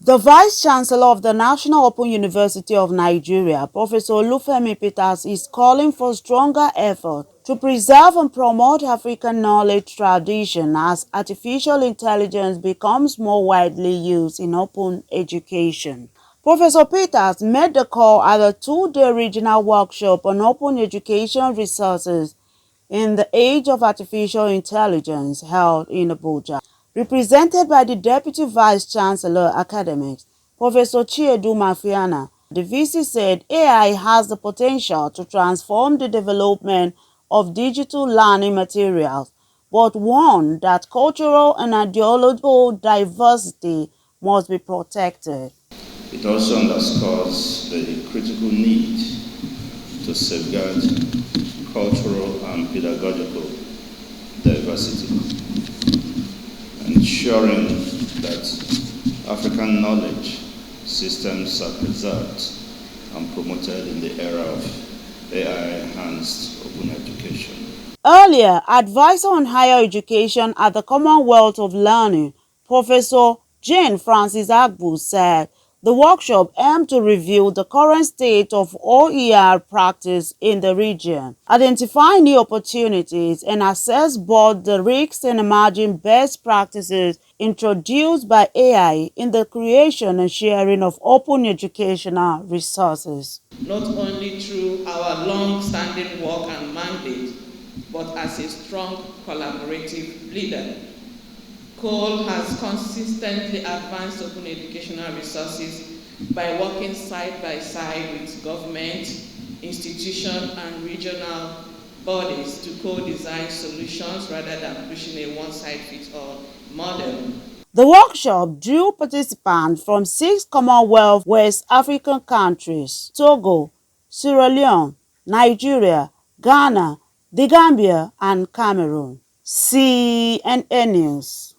The Vice Chancellor of the National Open University of Nigeria, Professor Olufemi Peters, is calling for stronger effort to preserve and promote African knowledge tradition as artificial intelligence becomes more widely used in open education. Professor Peters made the call at a two-day regional workshop on open education resources in the age of artificial intelligence held in Abuja. Represented by the Deputy Vice Chancellor Academics, Professor Chiedu Mafiana, the VC said AI has the potential to transform the development of digital learning materials, but warned that cultural and ideological diversity must be protected. It also underscores the critical need to safeguard cultural and pedagogical diversity, ensuring that African knowledge systems are preserved and promoted in the era of AI-enhanced open education. Earlier, advisor on higher education at the Commonwealth of Learning, Professor Jane-Frances Agbu, said the workshop aimed to review the current state of OER practice in the region, identify new opportunities, and assess both the risks and emerging best practices introduced by AI in the creation and sharing of open educational resources. Not only through our long-standing work and mandate, but as a strong collaborative leader. COLE has consistently advanced open educational resources by working side by side with government, institutions, and regional bodies to co-design solutions rather than pushing a one-size-fits-all model. The workshop drew participants from 6 Commonwealth West African countries: Togo, Sierra Leone, Nigeria, Ghana, the Gambia, and Cameroon. CNN News.